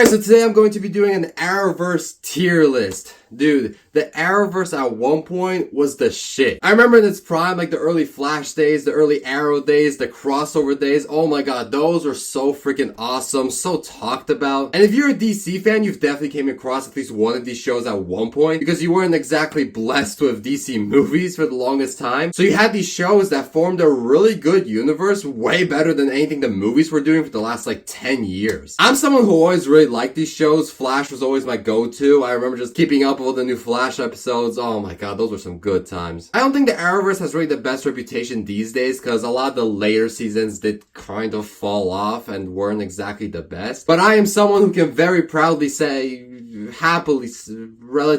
Alright, so today I'm going to be doing an Arrowverse tier list. Dude, the Arrowverse at one point was the shit. I remember in its prime, like the early Flash days, the early Arrow days, the crossover days. Oh my god, those were so freaking awesome, so talked about. And if you're a DC fan, you've definitely came across at least one of these shows at one point, because you weren't exactly blessed with DC movies for the longest time. So you had these shows that formed a really good universe, way better than anything the movies were doing for the last like 10 years. I'm someone who always really liked these shows. Flash was always my go-to. I remember just keeping up with all the new Flash episodes. Oh my god, those were some good times. I don't think the Arrowverse has really the best reputation these days, because a lot of the later seasons did kind of fall off and weren't exactly the best. But I am someone who can very proudly say, happily, semi-happy,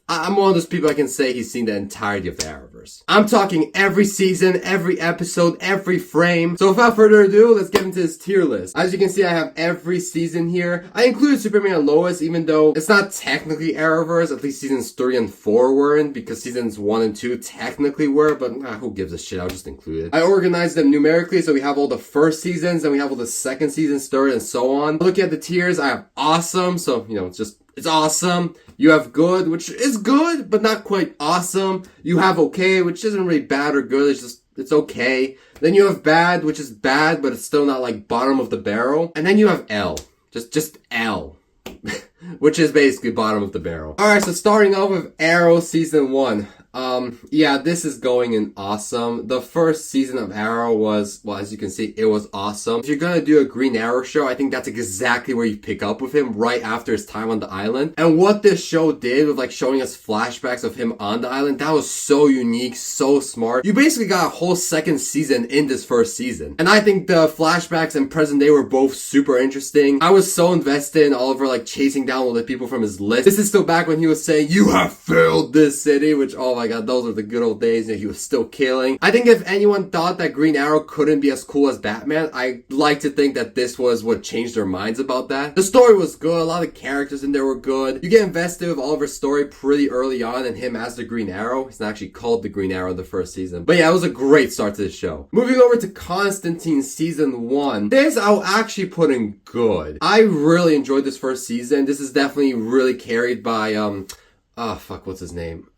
I'm one of those people I can say he's seen the entirety of the Arrowverse. I'm talking every season, every episode, every frame. So without further ado, let's get into this tier list. As you can see, I have every season here. I included Superman and Lois, even though it's not technically Arrowverse. At least seasons 3 and 4 weren't, because seasons 1 and 2 technically were, but who gives a shit? I'll just include it. I organized them numerically, so we have all the first seasons, and we have all the second seasons, third, and so on. Looking at the tiers, I have awesome, so, you know, it's awesome. You have good, which is good, but not quite awesome. You have okay, which isn't really bad or good. It's okay. Then you have bad, which is bad, but it's still not like bottom of the barrel. And then you have L. Just L. Which is basically bottom of the barrel. Alright, so starting off with Arrow Season 1. Yeah, this is going in awesome. The first season of Arrow was, well, as you can see, it was awesome. If you're gonna do a Green Arrow show, I think that's exactly where you pick up with him, right after his time on the island. And what this show did with like showing us flashbacks of him on the island, that was so unique, so smart. You basically got a whole second season in this first season. And I think the flashbacks and present day were both super interesting. I was so invested in Oliver like chasing down all the people from his list. This is still back when he was saying, "You have failed this city," which, oh my god, those are the good old days, and he was still killing. I think if anyone thought that Green Arrow couldn't be as cool as Batman, I like to think that this was what changed their minds about that. The story was good, a lot of characters in there were good. You get invested with Oliver's story pretty early on, and him as the Green Arrow. He's not actually called the Green Arrow in the first season. But yeah, it was a great start to the show. Moving over to Constantine Season 1. This I'll actually put in good. I really enjoyed this first season. This is definitely really carried by, what's his name?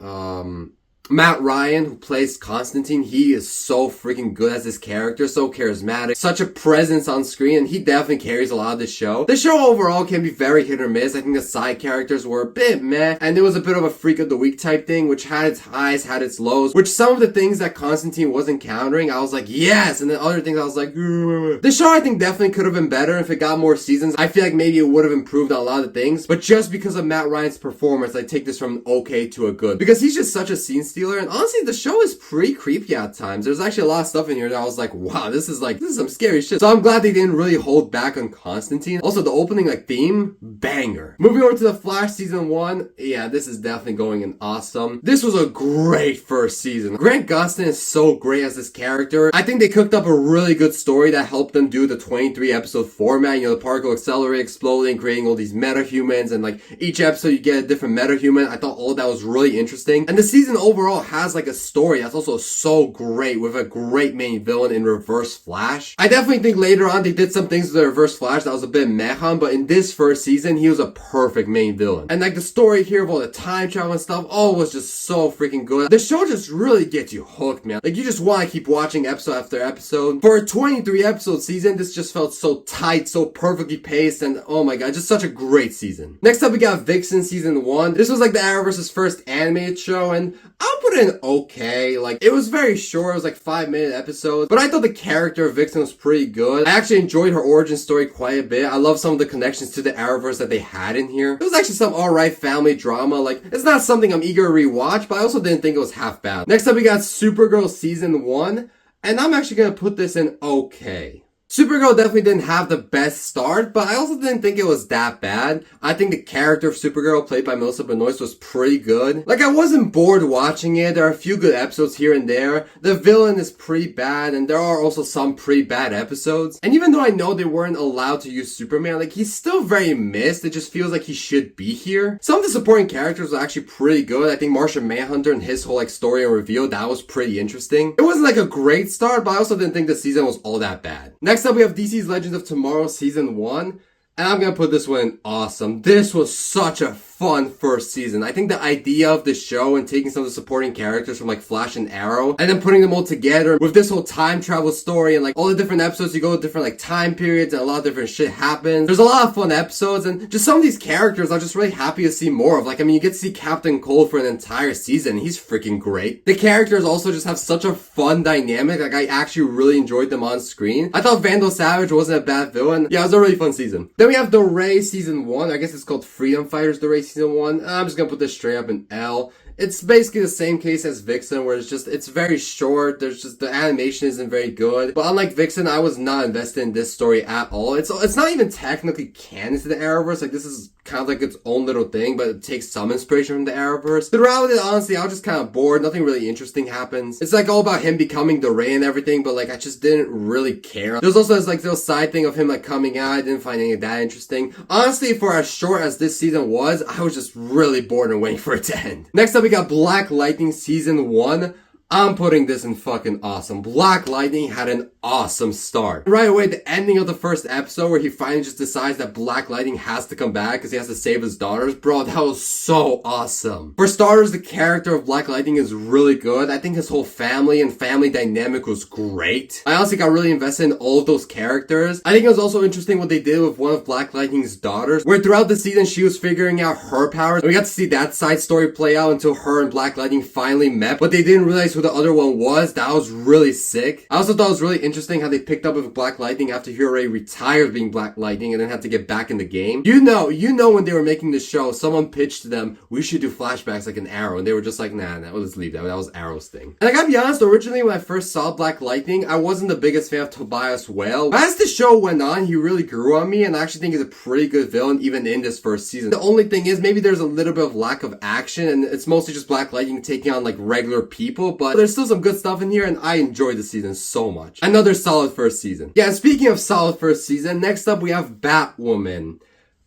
Matt Ryan, who plays Constantine. He is so freaking good as this character, so charismatic, such a presence on screen, and he definitely carries a lot of the show. The show overall can be very hit or miss. I think the side characters were a bit meh, and it was a bit of a freak of the week type thing, which had its highs, had its lows, which some of the things that Constantine was encountering, I was like, yes, and then other things I was like, ugh. The show I think definitely could have been better if it got more seasons. I feel like maybe it would have improved on a lot of things, but just because of Matt Ryan's performance, I take this from okay to a good, because he's just such a scene stealer. And honestly, the show is pretty creepy at times. There's actually a lot of stuff in here that I was like, wow, this is some scary shit. So I'm glad they didn't really hold back on Constantine. Also, the opening theme, banger. Moving over to the Flash Season 1, yeah, this is definitely going in awesome. This was a great first season. Grant Gustin is so great as this character. I think they cooked up a really good story that helped them do the 23 episode format. You know, the particle accelerator exploding, creating all these metahumans, and like each episode you get a different metahuman. I thought all of that was really interesting. And the season overall has like a story that's also so great, with a great main villain in Reverse Flash. I definitely think later on they did some things with the Reverse Flash that was a bit meh on, but in this first season, he was a perfect main villain. And like the story here of all the time travel and stuff, oh, was just so freaking good. The show just really gets you hooked, man. Like you just want to keep watching episode after episode. For a 23 episode season, this just felt so tight, so perfectly paced, and oh my god, just such a great season. Next up, we got Vixen Season 1. This was like the Arrowverse's first animated show, and I'll put it in okay. Like, it was very short. It was like 5-minute episodes, but I thought the character of Vixen was pretty good. I actually enjoyed her origin story quite a bit. I love some of the connections to the Arrowverse that they had in here. It was actually some alright family drama. Like, it's not something I'm eager to rewatch, but I also didn't think it was half bad. Next up, we got Supergirl Season 1, and I'm actually gonna put this in okay. Supergirl definitely didn't have the best start, but I also didn't think it was that bad. I think the character of Supergirl, played by Melissa Benoist, was pretty good. Like, I wasn't bored watching it. There are a few good episodes here and there. The villain is pretty bad, and there are also some pretty bad episodes. And even though I know they weren't allowed to use Superman, like, he's still very missed. It just feels like he should be here. Some of the supporting characters were actually pretty good. I think Martian Manhunter and his whole, like, story and reveal, that was pretty interesting. It wasn't, like, a great start, but I also didn't think the season was all that bad. Next Next up, we have DC's Legends of Tomorrow Season 1. And I'm gonna put this one in awesome. This was such a fun first season. I think the idea of the show and taking some of the supporting characters from like Flash and Arrow and then putting them all together with this whole time travel story and like all the different episodes, you go to different like time periods and a lot of different shit happens. There's a lot of fun episodes and just some of these characters I'm just really happy to see more of. Like, I mean, you get to see Captain Cold for an entire season. He's freaking great. The characters also just have such a fun dynamic. Like, I actually really enjoyed them on screen. I thought Vandal Savage wasn't a bad villain. Yeah, it was a really fun season. Then we have The Ray Season 1. I guess it's called Freedom Fighters The Ray Season 1. I'm just gonna put this straight up in L. It's basically the same case as Vixen, where it's very short. The animation isn't very good. But unlike Vixen, I was not invested in this story at all. It's not even technically canon to the Arrowverse. Like, this is kind of like its own little thing, but it takes some inspiration from the Arrowverse. Throughout it, honestly, I was just kind of bored. Nothing really interesting happens. It's like all about him becoming the Ray and everything, but like, I just didn't really care. There's also this like little side thing of him like coming out. I didn't find any of that interesting. Honestly, for as short as this season was, I was just really bored and waiting for it to end. Next up, we got Black Lightning Season 1. I'm putting this in fucking awesome. Black Lightning had an awesome start. Right away, the ending of the first episode where he finally just decides that Black Lightning has to come back because he has to save his daughters. Bro, that was so awesome. For starters, the character of Black Lightning is really good. I think his whole family and family dynamic was great. I honestly got really invested in all of those characters. I think it was also interesting what they did with one of Black Lightning's daughters, where throughout the season she was figuring out her powers. And we got to see that side story play out until her and Black Lightning finally met, but they didn't realize who the other one was. That was really sick. I also thought it was really interesting how they picked up with Black Lightning after he already retired being Black Lightning and then had to get back in the game. You know when they were making the show, someone pitched to them, we should do flashbacks like an Arrow, and they were just like, nah, let's leave that. That was Arrow's thing. And I gotta be honest, originally when I first saw Black Lightning, I wasn't the biggest fan of Tobias Whale. But as the show went on, he really grew on me, and I actually think he's a pretty good villain even in this first season. The only thing is, maybe there's a little bit of lack of action, and it's mostly just Black Lightning taking on like regular people, but there's still some good stuff in here, and I enjoyed the season so much. Another solid first season. Yeah, speaking of solid first season, next up we have Batwoman.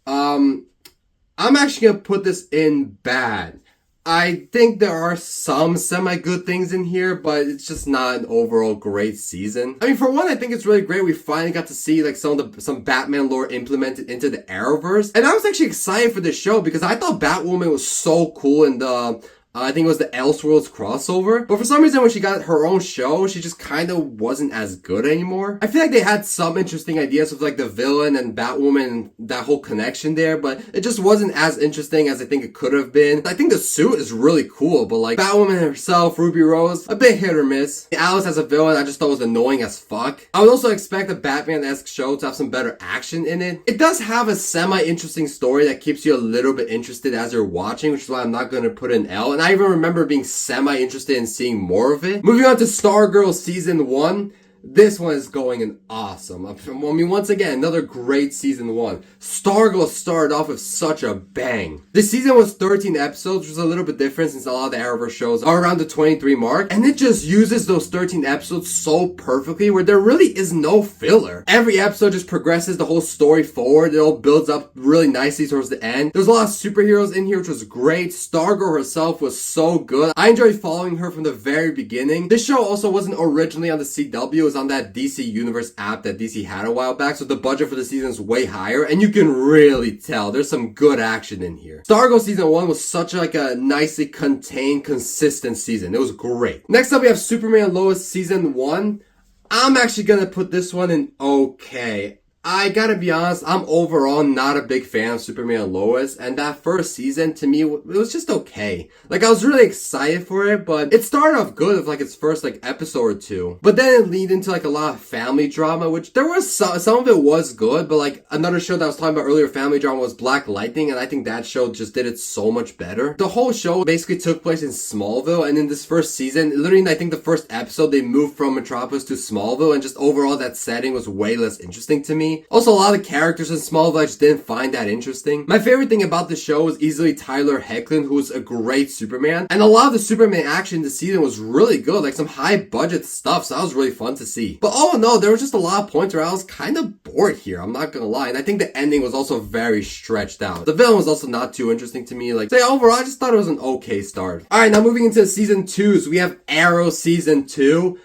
I'm actually gonna put this in bad. I think there are some semi-good things in here, but it's just not an overall great season. I mean, for one, I think it's really great we finally got to see like some Batman lore implemented into the Arrowverse. And I was actually excited for this show because I thought Batwoman was so cool in the I think it was the Elseworlds crossover. But for some reason, when she got her own show, she just kind of wasn't as good anymore. I feel like they had some interesting ideas with like the villain and Batwoman and that whole connection there, but it just wasn't as interesting as I think it could have been. I think the suit is really cool, but like Batwoman herself, Ruby Rose, a bit hit or miss. Alice as a villain, I just thought was annoying as fuck. I would also expect a Batman-esque show to have some better action in it. It does have a semi-interesting story that keeps you a little bit interested as you're watching, which is why I'm not going to put an L. And I even remember being semi-interested in seeing more of it. Moving on to Stargirl Season 1. This one is going in awesome. I mean, once again, another great season 1. Stargirl started off with such a bang. This season was 13 episodes, which was a little bit different since a lot of the Arrowverse shows are around the 23 mark. And it just uses those 13 episodes so perfectly where there really is no filler. Every episode just progresses the whole story forward. It all builds up really nicely towards the end. There's a lot of superheroes in here, which was great. Stargirl herself was so good. I enjoyed following her from the very beginning. This show also wasn't originally on the CW. It was on that DC Universe app that DC had a while back, so the budget for the season is way higher, and you can really tell there's some good action in here. Stargirl Season 1 was such like a nicely contained, consistent season. It was great. Next up, we have Superman and Lois Season 1. I'm actually gonna put this one in okay. I gotta be honest, I'm overall not a big fan of Superman and Lois, and that first season, to me, it was just okay. Like, I was really excited for it, but it started off good with, like, its first, like, episode or two. But then it leaned into, like, a lot of family drama, which there was some of it was good, but, like, another show that I was talking about earlier, family drama, was Black Lightning, and I think that show just did it so much better. The whole show basically took place in Smallville, and in this first season, literally, I think the first episode, they moved from Metropolis to Smallville, and just overall, that setting was way less interesting to me. Also, a lot of characters in Smallville I just didn't find that interesting. My favorite thing about the show was easily Tyler Hoechlin, who was a great Superman. And a lot of the Superman action this season was really good, like some high budget stuff, so that was really fun to see. But all in all, there was just a lot of points where I was kind of bored here, I'm not gonna lie. And I think the ending was also very stretched out. The villain was also not too interesting to me. Like, so overall, I just thought it was an okay start. Alright, now moving into Season 2, so we have Arrow Season 2.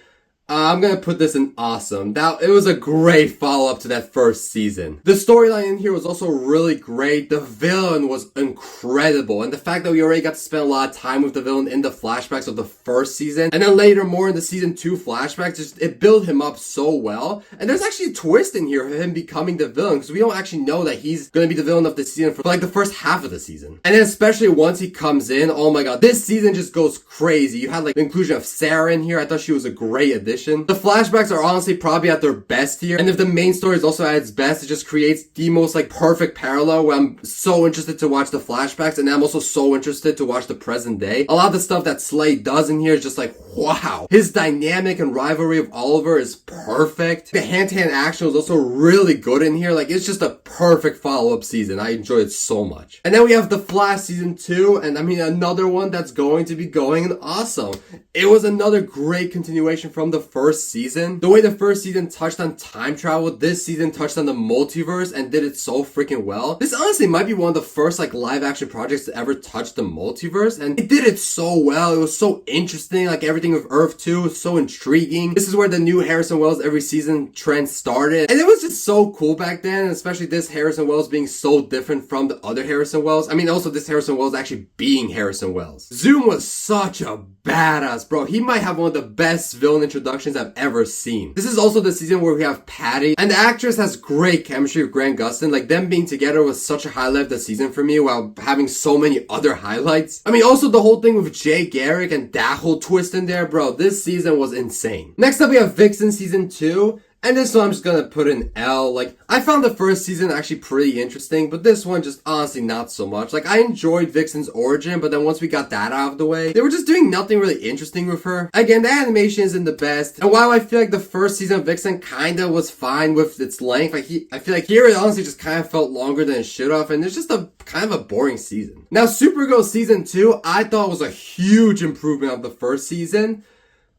I'm gonna put this in awesome. It was a great follow-up to that first season. The storyline in here was also really great. The villain was incredible. And the fact that we already got to spend a lot of time with the villain in the flashbacks of the first season, and then later more in the season 2 flashbacks, it built him up so well. And there's actually a twist in here of him becoming the villain, because we don't actually know that he's gonna be the villain of the season for like the first half of the season. And then especially once he comes in, oh my god, this season just goes crazy. You had like the inclusion of Sarah in here. I thought she was a great addition. The flashbacks are honestly probably at their best here. And if the main story is also at its best, it just creates the most like perfect parallel where I'm so interested to watch the flashbacks, and I'm also so interested to watch the present day. A lot of the stuff that Slade does in here is just like, wow. His dynamic and rivalry of Oliver is perfect. The hand-to-hand action was also really good in here. Like, it's just a perfect follow-up season. I enjoyed it so much. And then we have The Flash season 2, and I mean another one that's going to be going and awesome. It was another great continuation from the first season. The way the first season touched on time travel, this season touched on the multiverse and did it so freaking well. This honestly might be one of the first like live action projects to ever touch the multiverse, and it did it so well. It was so interesting. Like, everything with Earth 2 was so intriguing. This is where the new Harrison Wells every season trend started, and it was just so cool back then, especially this Harrison Wells being so different from the other Harrison Wells. I mean, also this Harrison Wells actually being Harrison Wells. Zoom was such a badass, bro. He might have one of the best villain introductions I've ever seen. This is also the season where we have Patty, and the actress has great chemistry with Grant Gustin. Like, them being together was such a highlight of the season for me, while having so many other highlights. I mean, also the whole thing with Jay Garrick and that whole twist in there, bro. This season was insane. Next up, we have Vixen season 2. And this one I'm just gonna put an L. Like, I found the first season actually pretty interesting, but this one just honestly not so much. Like, I enjoyed Vixen's origin, but then once we got that out of the way, they were just doing nothing really interesting with her. Again, the animation isn't the best, and while I feel like the first season of Vixen kinda was fine with its length, like I feel like here it honestly just kind of felt longer than it should have, and it's just a kind of a boring season. Now, Supergirl season 2, I thought was a huge improvement of the first season,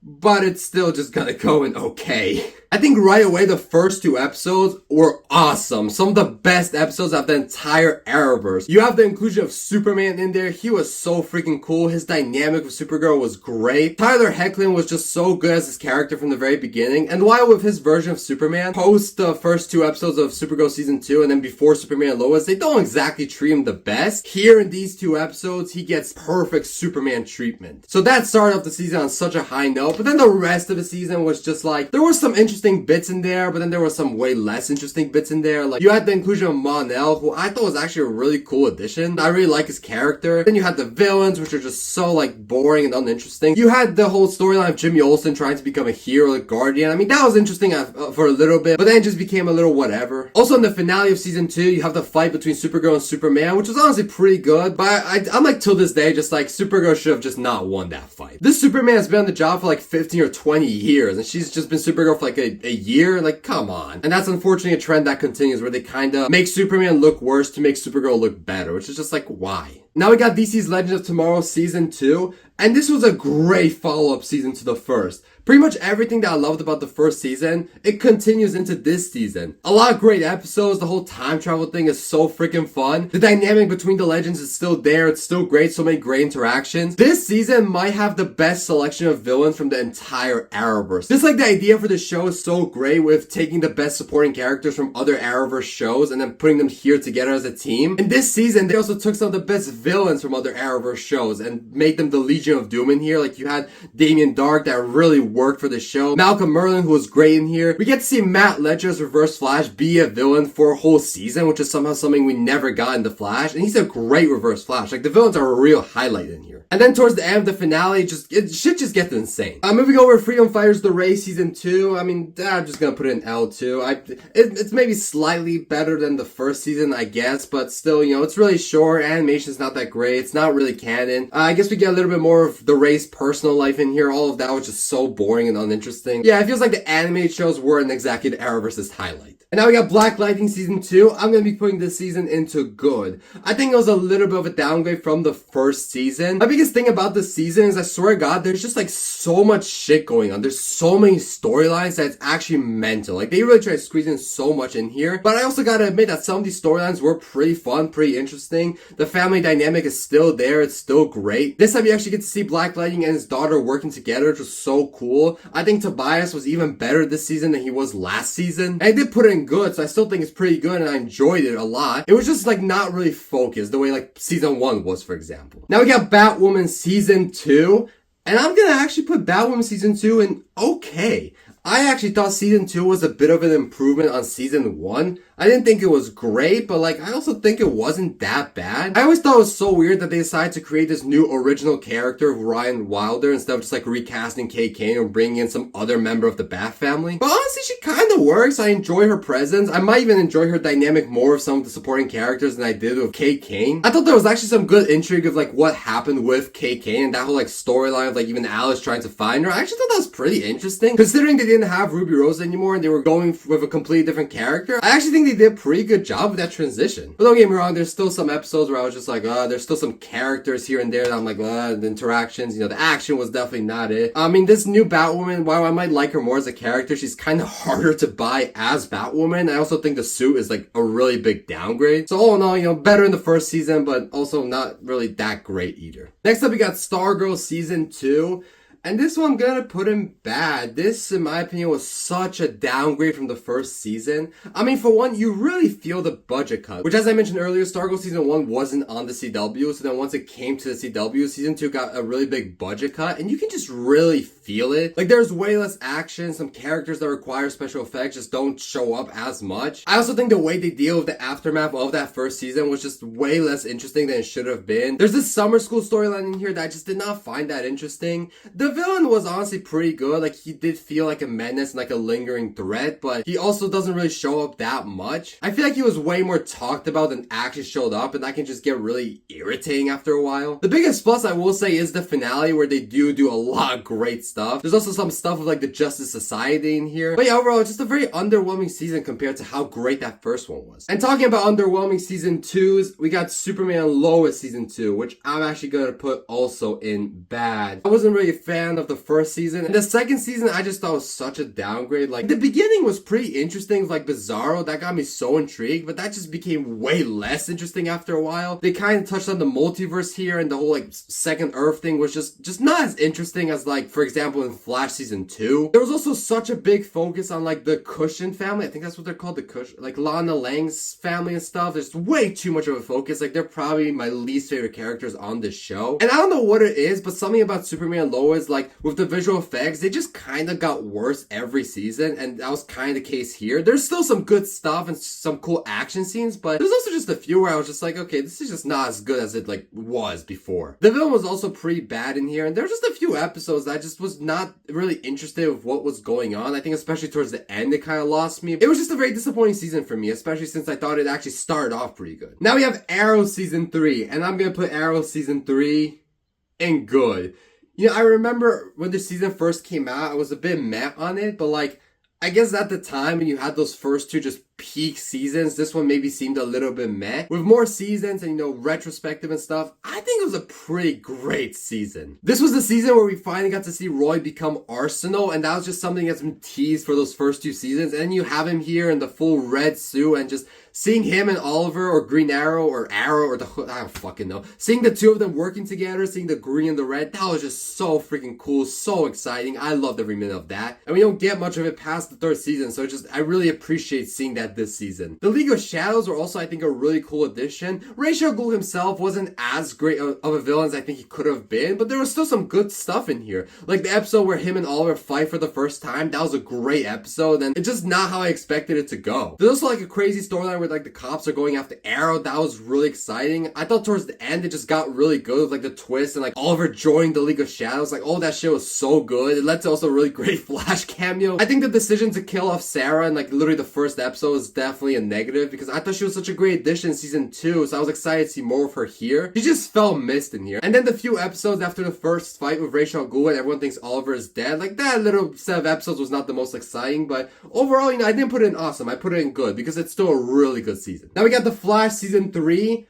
but it's still just gonna go in okay. I think right away the first 2 episodes were awesome. Some of the best episodes of the entire Arrowverse. You have the inclusion of Superman in there. He was so freaking cool. His dynamic with Supergirl was great. Tyler Hoechlin was just so good as his character from the very beginning. And while with his version of Superman, post the first 2 episodes of Supergirl season 2 and then before Superman and Lois, they don't exactly treat him the best. Here in these 2 episodes, he gets perfect Superman treatment. So that started off the season on such a high note, but then the rest of the season was just like, there were some interesting bits in there, but then there were some way less interesting bits in there. Like, you had the inclusion of Mon-El, who I thought was actually a really cool addition. I really like his character. Then you had the villains, which are just so like boring and uninteresting. You had the whole storyline of Jimmy Olsen trying to become a hero, like Guardian. I mean, that was interesting for a little bit, but then it just became a little whatever. Also, in the finale of season 2, you have the fight between Supergirl and Superman, which was honestly pretty good, but I'm like, till this day, just like, Supergirl should have just not won that fight. This Superman has been on the job for like 15 or 20 years, and she's just been Supergirl for like a year. Like, come on. And that's unfortunately a trend that continues, where they kind of make Superman look worse to make Supergirl look better, which is just like, why? Now we got DC's Legends of Tomorrow season 2, and this was a great follow-up season to the first. Pretty much everything that I loved about the first season, it continues into this season. A lot of great episodes. The whole time travel thing is so freaking fun. The dynamic between the legends is still there. It's still great. So many great interactions. This season might have the best selection of villains from the entire Arrowverse. Just like the idea for the show is so great, with taking the best supporting characters from other Arrowverse shows and then putting them here together as a team. In this season, they also took some of the best villains from other Arrowverse shows and made them the Legion of Doom in here. Like, you had Damien Dark that really worked for the show. Malcolm Merlin, who was great in here. We get to see Matt Ledger's Reverse Flash be a villain for a whole season, which is somehow something we never got in The Flash. And he's a great Reverse Flash. Like, the villains are a real highlight in here. And then towards the end of the finale, shit just gets insane. Moving over, Freedom Fighters The Race season 2. I mean, I'm just gonna put it in L2. It's maybe slightly better than the first season, I guess, but still, you know, it's really short. Animation's not that great. It's not really canon. I guess we get a little bit more of The Race personal life in here. All of that was just so boring and uninteresting. Yeah, it feels like the animated shows weren't exactly the Arrowverse's highlight. And now we got Black Lightning Season 2. I'm going to be putting this season into good. I think it was a little bit of a downgrade from the first season. My biggest thing about this season is, I swear to God, there's just like so much shit going on. There's so many storylines that it's actually mental. Like, they really try to squeeze in so much in here. But I also gotta admit that some of these storylines were pretty fun, pretty interesting. The family dynamic is still there. It's still great. This time you actually get to see Black Lightning and his daughter working together, which was so cool. I think Tobias was even better this season than he was last season. And I did put it in good, so I still think it's pretty good and I enjoyed it a lot. It was just like not really focused the way like season 1 was, for example. Now we got Batwoman season 2, and I'm gonna actually put Batwoman season 2 in okay. I actually thought season 2 was a bit of an improvement on season 1. I didn't think it was great, but like, I also think it wasn't that bad. I always thought it was so weird that they decided to create this new original character of Ryan Wilder instead of just like recasting Kate Kane or bringing in some other member of the Bat family. But honestly, she kind of works. I enjoy her presence. I might even enjoy her dynamic more of some of the supporting characters than I did with Kate Kane. I thought there was actually some good intrigue of like what happened with Kate Kane and that whole like storyline of like even Alice trying to find her. I actually thought that was pretty interesting, considering they didn't have Ruby Rose anymore and they were going with a completely different character. I actually think they did a pretty good job with that transition. But don't get me wrong, there's still some episodes where I was just like, there's still some characters here and there that I'm like, the interactions, the action was definitely not it. I mean, this new Batwoman, while I might like her more as a character, she's kind of harder to buy as Batwoman. I also think the suit is like a really big downgrade. So all in all, better in the first season, but also not really that great either. Next up, we got Stargirl season 2. And this one I'm gonna put in bad. This, in my opinion, was such a downgrade from the first season. I mean, for one, you really feel the budget cut. Which, as I mentioned earlier, Stargirl Season 1 wasn't on the CW. So then once it came to the CW, Season 2 got a really big budget cut. And you can just really feel it. Like, there's way less action. Some characters that require special effects just don't show up as much. I also think the way they deal with the aftermath of that first season was just way less interesting than it should have been. There's this summer school storyline in here that I just did not find that interesting. The villain was honestly pretty good. Like, he did feel like a menace and like a lingering threat, but he also doesn't really show up that much. I feel like he was way more talked about than actually showed up, and that can just get really irritating after a while. The biggest plus I will say is the finale, where they do a lot of great stuff. There's also some stuff with like the Justice Society in here. But yeah, overall, it's just a very underwhelming season compared to how great that first one was. And talking about underwhelming season 2s, we got Superman and Lois season 2, which I'm actually gonna put also in bad. I wasn't really a fan of the first season. And the second season, I just thought was such a downgrade. Like, the beginning was pretty interesting with like Bizarro. That got me so intrigued, but that just became way less interesting after a while. They kind of touched on the multiverse here, and the whole like second Earth thing was just not as interesting as like, for example, in Flash season 2. There was also such a big focus on like the Cushion family. I think that's what they're called, the Cushion, like Lana Lang's family and stuff. There's way too much of a focus. Like, they're probably my least favorite characters on this show. And I don't know what it is, but something about Superman and Lois, like with the visual effects, they just kind of got worse every season, and that was kind of the case here. There's still some good stuff and some cool action scenes, but there's also just a few where I was just like, okay, this is just not as good as it like was before. The villain was also pretty bad in here, and there were just a few episodes that I just was not really interested with what was going on. I think especially towards the end, it kind of lost me. It was just a very disappointing season for me, especially since I thought it actually started off pretty good. Now we have Arrow season 3, and I'm gonna put Arrow season 3 in good. I remember when the season first came out, I was a bit meh on it, but like, I guess at the time when you had those first two just peak seasons, this one maybe seemed a little bit meh. With more seasons and, retrospective and stuff, I think it was a pretty great season. This was the season where we finally got to see Roy become Arsenal, and that was just something that's been teased for those first two seasons. And you have him here in the full red suit, and just seeing him and Oliver or Green Arrow or the Hood, I don't fucking know. Seeing the two of them working together, seeing the green and the red, that was just so freaking cool, so exciting. I loved every minute of that. And we don't get much of it past the third season, so I really appreciate seeing that this season. The League of Shadows were also, I think, a really cool addition. Ra's al Ghul himself wasn't as great of a villain as I think he could have been, but there was still some good stuff in here. Like the episode where him and Oliver fight for the first time, that was a great episode, and it's just not how I expected it to go. There's also like a crazy storyline where like the cops are going after Arrow. That was really exciting. I thought towards the end it just got really good with like the twist and like Oliver joined the League of Shadows. Like, oh, that shit was so good. It led to also a really great Flash cameo. I think the decision to kill off Sarah in like literally the first episode was definitely a negative because I thought she was such a great addition in season 2, so I was excited to see more of her here. She just felt missed in here. And then the few episodes after the first fight with Ra's al Ghul and everyone thinks Oliver is dead, like that little set of episodes was not the most exciting, but overall, I didn't put it in awesome. I put it in good because it's still a really good season. Now we got The Flash season 3.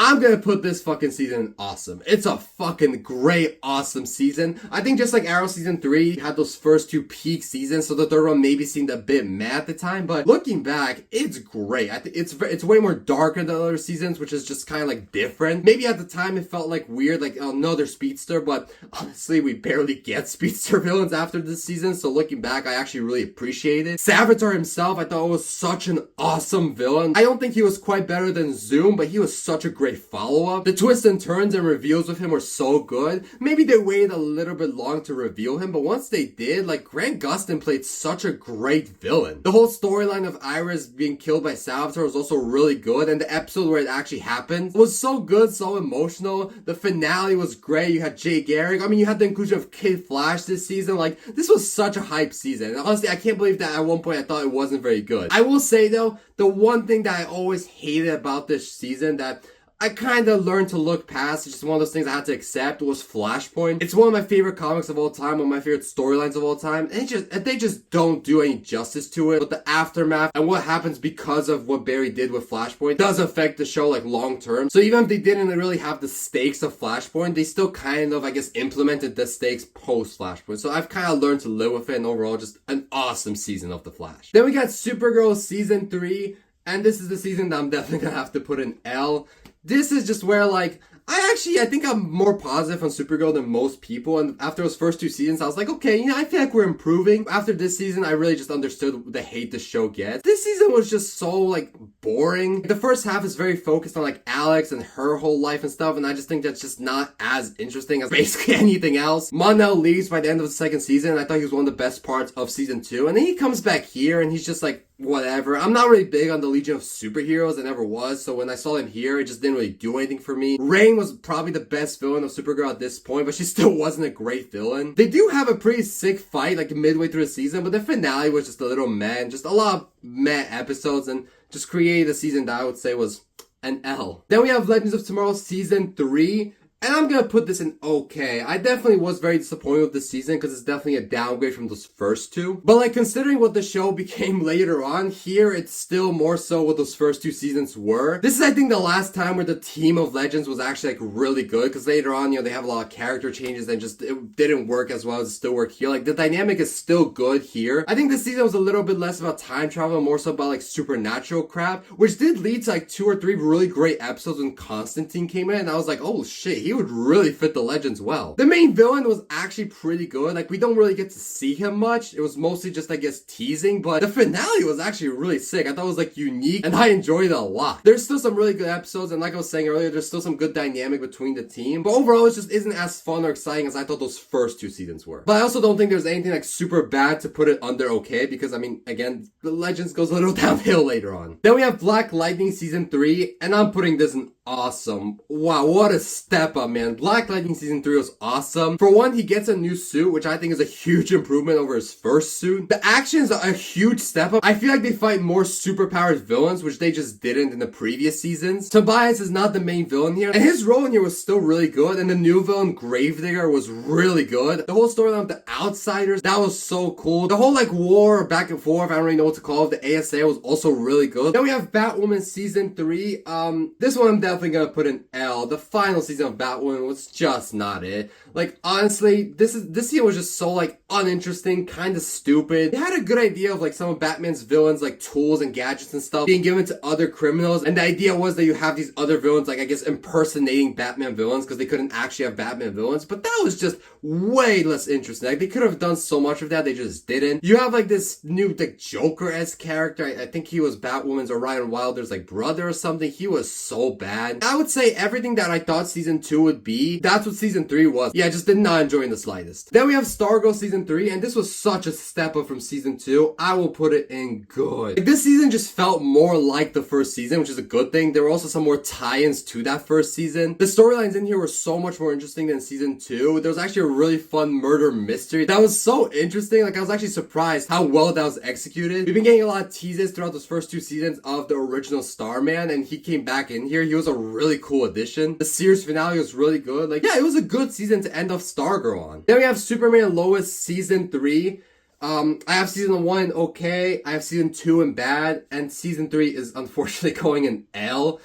I'm gonna put this fucking season in awesome. It's a fucking great, awesome season. I think just like Arrow season 3 had those first 2 peak seasons, so the third one maybe seemed a bit meh at the time, but looking back, it's great. I think it's way more darker than other seasons, which is just kind of like different. Maybe at the time it felt like weird, like, oh no, they're Speedster, but honestly, we barely get Speedster villains after this season, so looking back, I actually really appreciate it. Savitar himself, I thought was such an awesome villain. I don't think he was quite better than Zoom, but he was such a great follow-up. The twists and turns and reveals with him were so good. Maybe they waited a little bit long to reveal him, but once they did, like, Grant Gustin played such a great villain. The whole storyline of Iris being killed by Savitar was also really good, and the episode where it actually happened was so good, so emotional. The finale was great. You had Jay Garrick. I mean, you had the inclusion of Kid Flash this season. Like, this was such a hype season. And honestly, I can't believe that at one point I thought it wasn't very good. I will say, though, the one thing that I always hated about this season that I kind of learned to look past, it's just one of those things I had to accept, was Flashpoint. It's one of my favorite comics of all time, one of my favorite storylines of all time, and they just don't do any justice to it. But the aftermath and what happens because of what Barry did with Flashpoint does affect the show, like, long term. So even if they didn't really have the stakes of Flashpoint, they still kind of, I guess, implemented the stakes post Flashpoint. So I've kind of learned to live with it, and overall, just an awesome season of The Flash. Then we got Supergirl season 3, and this is the season that I'm definitely gonna have to put an L. This is just where, like, I think I'm more positive on Supergirl than most people, and after those first 2 seasons, I was like, okay, I feel like we're improving. After this season, I really just understood the hate the show gets. This season was just so, like, boring. The first half is very focused on, like, Alex and her whole life and stuff, and I just think that's just not as interesting as basically anything else. Mon-El leaves by the end of the second season, and I thought he was one of the best parts of season 2, and then he comes back here, and he's just like, whatever. I'm not really big on the Legion of Superheroes. I never was. So when I saw him here, it just didn't really do anything for me. Rain was probably the best villain of Supergirl at this point, but she still wasn't a great villain. They do have a pretty sick fight, like, midway through the season, but the finale was just a little meh, just a lot of meh episodes, and just created a season that I would say was an L. Then we have Legends of Tomorrow season 3. And I'm gonna put this in okay. I definitely was very disappointed with this season because it's definitely a downgrade from those first 2. But, like, considering what the show became later on, here it's still more so what those first 2 seasons were. This is, I think, the last time where the team of Legends was actually, like, really good, because later on, they have a lot of character changes and just it didn't work as well as it still worked here. Like, the dynamic is still good here. I think this season was a little bit less about time travel and more so about, like, supernatural crap, which did lead to, like, 2 or 3 really great episodes when Constantine came in, and I was like, oh shit, he would really fit the Legends well. The main villain was actually pretty good. Like, we don't really get to see him much. It was mostly just, I guess, teasing, but the finale was actually really sick. I thought it was, like, unique, and I enjoyed it a lot. There's still some really good episodes, and like I was saying earlier, there's still some good dynamic between the team, but overall, it just isn't as fun or exciting as I thought those first 2 seasons were. But I also don't think there's anything, like, super bad to put it under okay, because, I mean, again, the Legends goes a little downhill later on. Then we have Black Lightning season 3, and I'm putting this in awesome. Wow, what a step up, man. Black Lightning season 3 was awesome. For one, he gets a new suit, which I think is a huge improvement over his first suit. The action is a huge step up. I feel like they fight more superpowered villains, which they just didn't in the previous seasons. Tobias is not the main villain here, and his role in here was still really good, and the new villain, Gravedigger, was really good. The whole storyline of the Outsiders, that was so cool. The whole, like, war back and forth, I don't really know what to call it, the ASA was also really good. Then we have Batwoman season 3. This one I'm definitely gonna put an L. The final season of Batwoman was just not it. Like, honestly, this season was just so, like, uninteresting, kind of stupid. They had a good idea of, like, some of Batman's villains, like, tools and gadgets and stuff being given to other criminals, and the idea was that you have these other villains, like, I guess, impersonating Batman villains, because they couldn't actually have Batman villains, but that was just way less interesting. Like, they could have done so much of that, they just didn't. You have, like, this new, like, Joker-esque character. I think he was Batwoman's or Ryan Wilder's, like, brother or something. He was so bad. bad. I would say everything that I thought season 2 would be, that's what season 3 was. Yeah, I just did not enjoy in the slightest. Then we have Stargirl season 3, and this was such a step up from season 2. I will put it in good. Like, this season just felt more like the first season, which is a good thing. There were also some more tie-ins to that first season. The storylines in here were so much more interesting than season 2. There was actually a really fun murder mystery that was so interesting. Like, I was actually surprised how well that was executed. We've been getting a lot of teases throughout those first 2 seasons of the original Starman, and he came back in here. He was a really cool addition. The series finale was really good. Like, yeah, it was a good season to end off Stargirl on. Then we have Superman and Lois season 3. I have season 1 okay, I have season 2 in bad, and season 3 is unfortunately going in L.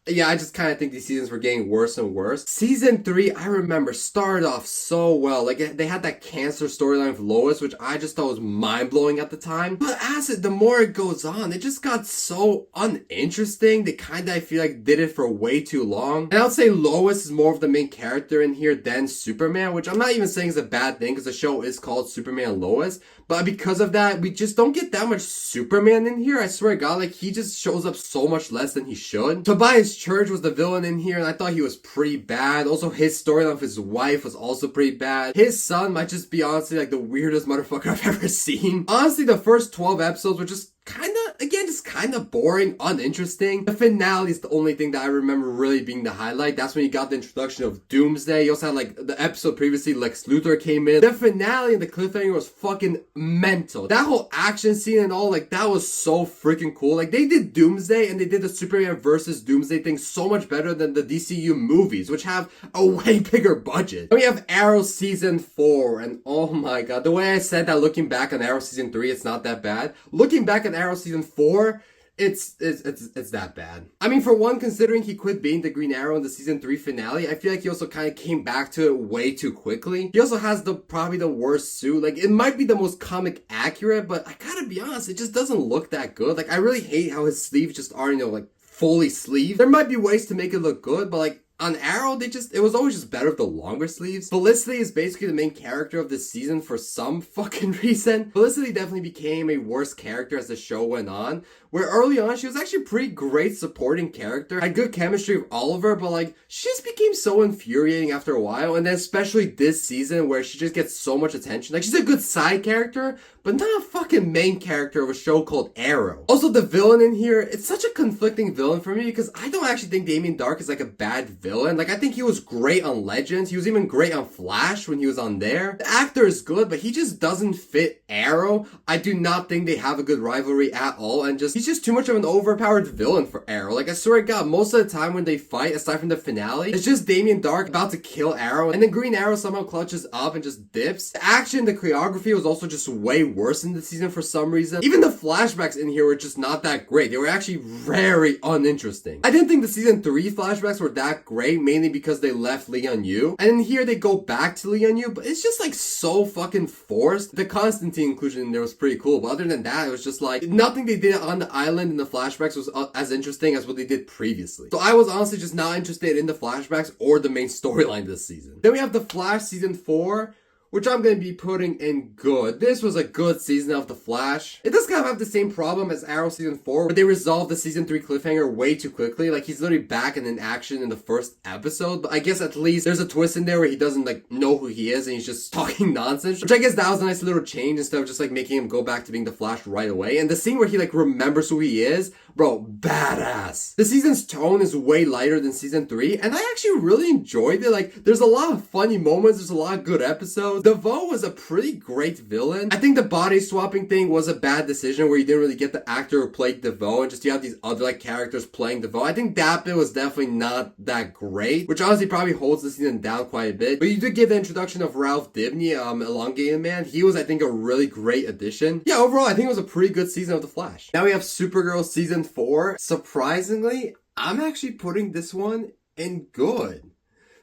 Yeah, I just kind of think these seasons were getting worse and worse. Season 3, I remember, started off so well. Like, they had that cancer storyline with Lois, which I just thought was mind-blowing at the time. But the more it goes on, it just got so uninteresting. They kind of, I feel like, did it for way too long. And I would say Lois is more of the main character in here than Superman, which I'm not even saying is a bad thing, because the show is called Superman and Lois. But because of that, we just don't get that much Superman in here. I swear to God, like, he just shows up so much less than he should. Tobias Church was the villain in here, and I thought he was pretty bad. Also, his storyline with his wife was also pretty bad. His son might just be, honestly, like, the weirdest motherfucker I've ever seen. Honestly, the first 12 episodes were just kind of boring, uninteresting. The finale is the only thing that I remember really being the highlight. That's when you got the introduction of Doomsday. You also had, like, the episode previously, Lex Luthor came in. The finale and the cliffhanger was fucking mental. That whole action scene and all, like, that was so freaking cool. Like, they did Doomsday and they did the Superman versus Doomsday thing so much better than the DCU movies, which have a way bigger budget. Then we have Arrow season 4, and oh my God, the way I said that looking back on Arrow season 3, it's not that bad. Looking back on Arrow season 4, it's that bad. I mean, for one, considering he quit being the Green Arrow in the season 3 finale, I feel like he also kind of came back to it way too quickly. He also has probably the worst suit. Like, it might be the most comic accurate, but I gotta be honest, it just doesn't look that good. Like, I really hate how his sleeves just are, like, fully sleeved. There might be ways to make it look good, but like, on Arrow, it was always just better with the longer sleeves. Felicity is basically the main character of this season for some fucking reason. Felicity definitely became a worse character as the show went on, where early on, she was actually a pretty great supporting character. Had good chemistry with Oliver, but like, she just became so infuriating after a while, and then especially this season where she just gets so much attention. Like, she's a good side character, but not a fucking main character of a show called Arrow. Also, the villain in here, it's such a conflicting villain for me, because I don't actually think Damien Darhk is like a bad villain. Like, I think he was great on Legends. He was even great on Flash when he was on there. The actor is good, but he just doesn't fit Arrow. I do not think they have a good rivalry at all, and he's just too much of an overpowered villain for Arrow. Like, I swear to God, most of the time when they fight, aside from the finale, it's just Damien Darhk about to kill Arrow, and then Green Arrow somehow clutches up and just dips. The action, the choreography was also just way worse in the season for some reason. Even the flashbacks in here were just not that great. They were actually very uninteresting. I didn't think the season 3 flashbacks were that great, mainly because they left Lian Yu. And in here, they go back to Lian Yu, but it's just like so fucking forced. The Constantine inclusion in there was pretty cool, but other than that, it was just like nothing they did on the island in the flashbacks was as interesting as what they did previously. So I was honestly just not interested in the flashbacks or the main storyline this season. Then we have The Flash season 4, which I'm going to be putting in good. This was a good season of The Flash. It does kind of have the same problem as Arrow season 4, where they resolved the season 3 cliffhanger way too quickly. Like, he's literally back and in action in the first episode, but I guess at least there's a twist in there where he doesn't, like, know who he is and he's just talking nonsense, which I guess that was a nice little change instead of just, like, making him go back to being the Flash right away. And the scene where he, like, remembers who he is, bro, badass. The season's tone is way lighter than season 3, and I actually really enjoyed it. Like, there's a lot of funny moments, there's a lot of good episodes. DeVoe was a pretty great villain. I think the body swapping thing was a bad decision where you didn't really get the actor who played DeVoe and just you have these other like characters playing DeVoe. I think that bit was definitely not that great, which honestly probably holds the season down quite a bit. But you did get the introduction of Ralph Dibny, Elongated Man. He was, I think, a really great addition. Yeah, overall, I think it was a pretty good season of The Flash. Now we have Supergirl season 4. Surprisingly, I'm actually putting this one in good.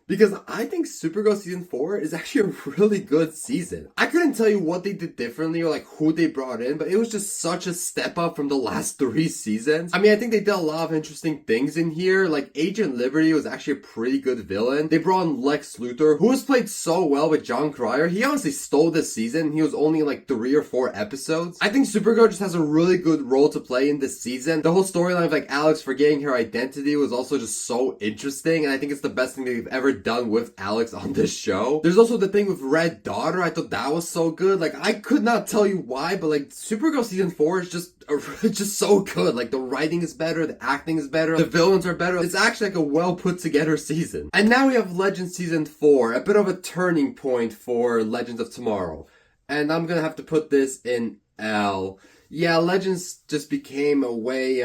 because I think Supergirl season 4 is actually a really good season. I couldn't tell you what they did differently or like who they brought in, but it was just such a step up from the last 3 seasons. I mean, I think they did a lot of interesting things in here. Like Agent Liberty was actually a pretty good villain. They brought in Lex Luthor, who was played so well with John Cryer. He honestly stole this season. He was only in like 3 or 4 episodes. I think Supergirl just has a really good role to play in this season. The whole storyline of like Alex forgetting her identity was also just so interesting, and I think it's the best thing they've ever done with Alex on this show. There's also the thing with Red Daughter. I thought that was so good. Like, I could not tell you why, but like Supergirl season 4 is just so good. Like, the writing is better, the acting is better, the villains are better. It's actually like a well put together season. And now we have Legends season 4, a bit of a turning point for Legends of Tomorrow. And I'm gonna have to put this in L. Yeah, Legends just became a way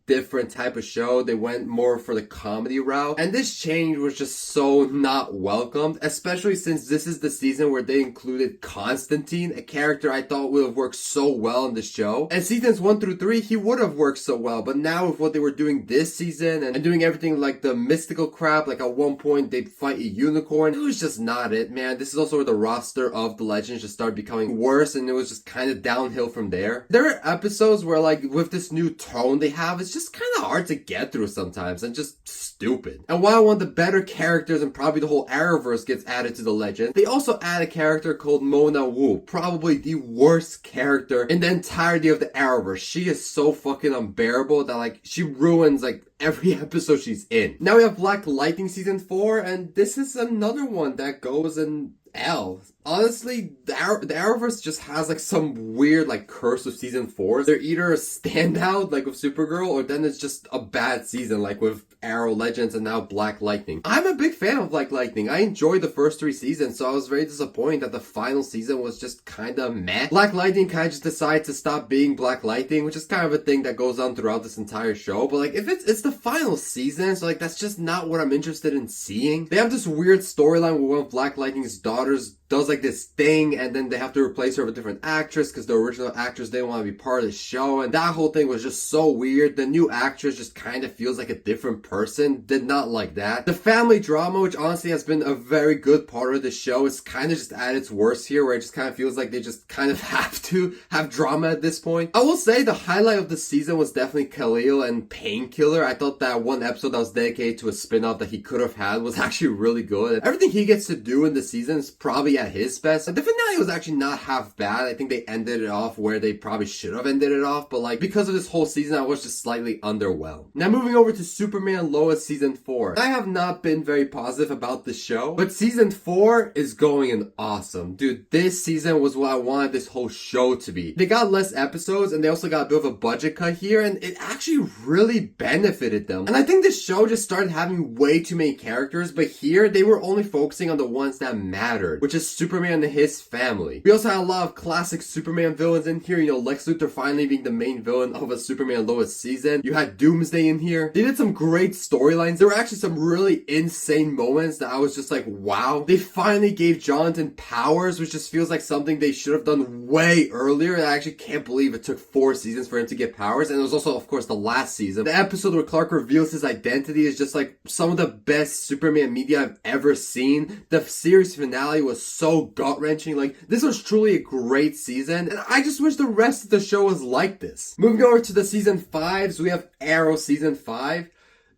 different type of show. They went more for the comedy route. And this change was just so not welcomed, especially since this is the season where they included Constantine, a character I thought would have worked so well in the show. And seasons 1 through 3, he would have worked so well. But now with what they were doing this season and doing everything like the mystical crap, like at one point they'd fight a unicorn, it was just not it, man. This is also where the roster of the Legends just started becoming worse, and it was just kind of downhill from there. There are episodes where like with this new tone they have, it's just kind of hard to get through sometimes and just stupid. And while one of the better characters and probably the whole Arrowverse gets added to the Legend, they also add a character called Mona Wu, probably the worst character in the entirety of the Arrowverse. She is so fucking unbearable that like she ruins like every episode she's in. Now we have Black Lightning season 4, and this is another one that goes in L. Honestly, the Arrowverse just has like some weird like curse with season 4. They're either a standout like with Supergirl, or then it's just a bad season like with Arrow Legends and now Black Lightning. I'm a big fan of Black Lightning. I enjoyed the first 3 seasons, so I was very disappointed that the final season was just kind of meh. Black Lightning kind of just decided to stop being Black Lightning, which is kind of a thing that goes on throughout this entire show. But like, if it's the final season, so like that's just not what I'm interested in seeing. They have this weird storyline where one of Black Lightning's daughters does like this thing, and then they have to replace her with a different actress because the original actress didn't want to be part of the show, and that whole thing was just so weird. The new actress just kind of feels like a different person. Did not like that. The family drama, which honestly has been a very good part of the show, is kind of just at its worst here, where it just kind of feels like they just kind of have to have drama at this point. I will say the highlight of the season was definitely Khalil and Painkiller. I thought that one episode that was dedicated to a spin-off that he could have had was actually really good, and everything he gets to do in the season is probably at his best. The finale was actually not half bad. I think they ended it off where they probably should have ended it off, but like because of this whole season I was just slightly underwhelmed. Now moving over to Superman Lois season 4. I have not been very positive about the show, but season 4 is going in awesome. Dude, this season was what I wanted this whole show to be. They got less episodes and they also got a bit of a budget cut here, and it actually really benefited them. And I think this show just started having way too many characters, but here they were only focusing on the ones that mattered, which is Superman and his family. We also had a lot of classic Superman villains in here. You know, Lex Luthor finally being the main villain of a Superman Lois season. You had Doomsday in here. They did some great storylines. There were actually some really insane moments that I was just like, wow. They finally gave Jonathan powers, which just feels like something they should have done way earlier. I actually can't believe it took 4 seasons for him to get powers. And it was also, of course, the last season. The episode where Clark reveals his identity is just like some of the best Superman media I've ever seen. The series finale was so gut-wrenching. Like, this was truly a great season, and I just wish the rest of the show was like this. Moving over to the season 5s, we have Arrow season 5.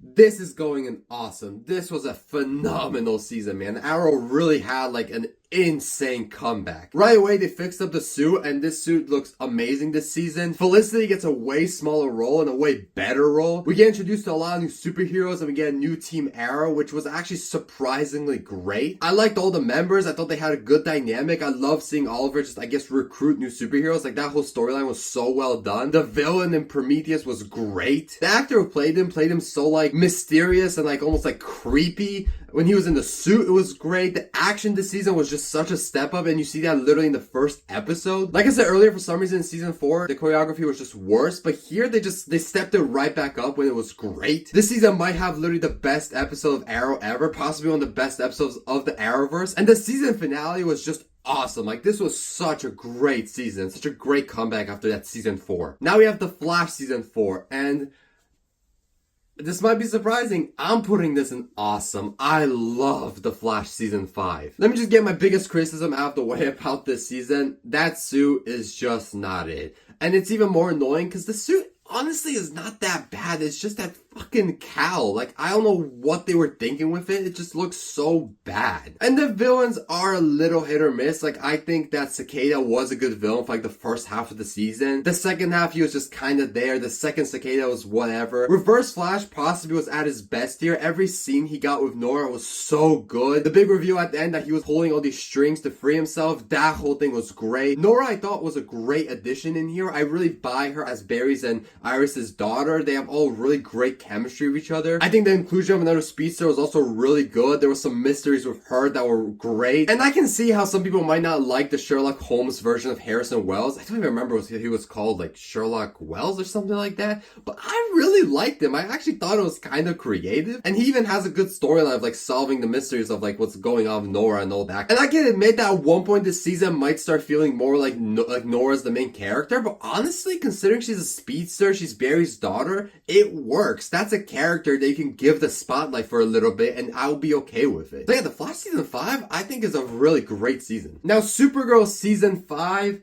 This is going in awesome. This was a phenomenal season, man. Arrow really had like an insane comeback. Right away, they fixed up the suit, and this suit looks amazing this season. Felicity gets a way smaller role and a way better role. We get introduced to a lot of new superheroes, and we get a new Team Arrow, which was actually surprisingly great. I liked all the members. I thought they had a good dynamic. I love seeing Oliver just, I guess, recruit new superheroes. Like, that whole storyline was so well done. The villain in Prometheus was great. The actor who played him so, like, mysterious and, like, almost, like, creepy. When he was in the suit, it was great. The action this season was just such a step up, and you see that literally in the first episode. Like I said earlier, for some reason in season 4, the choreography was just worse, but here they stepped it right back up when it was great. This season might have literally the best episode of Arrow ever, possibly one of the best episodes of the Arrowverse, and the season finale was just awesome. Like, this was such a great season, such a great comeback after that season 4. Now we have The Flash season 4, and This might be surprising. I'm putting this in awesome. I love The Flash season 5. Let me just get my biggest criticism out of the way about this season. That suit is just not it. And it's even more annoying because the suit honestly is not that bad. It's just that fucking cowl. Like, I don't know what they were thinking with it. It just looks so bad. And the villains are a little hit or miss. Like, I think that Cicada was a good villain for like the first half of the season. The second half, he was just kind of there. The second Cicada was whatever. Reverse Flash possibly was at his best here. Every scene he got with Nora was so good. The big reveal at the end that he was pulling all these strings to free himself, that whole thing was great. Nora, I thought, was a great addition in here. I really buy her as Barry's and Iris's daughter. They have all really great chemistry with each other. I think the inclusion of another speedster was also really good. There were some mysteries with her that were great. And I can see how some people might not like the Sherlock Holmes version of Harrison Wells. I don't even remember what he was called, like Sherlock Wells or something like that. But I really liked him. I actually thought it was kind of creative. And he even has a good storyline of like solving the mysteries of like what's going on with Nora and all that. And I can admit that at one point this season might start feeling more like Nora's the main character. But honestly, considering she's a speedster, she's Barry's daughter, it works. That's a character that you can give the spotlight for a little bit and I'll be okay with it. So yeah, The Flash season 5 I think is a really great season. Now Supergirl season 5,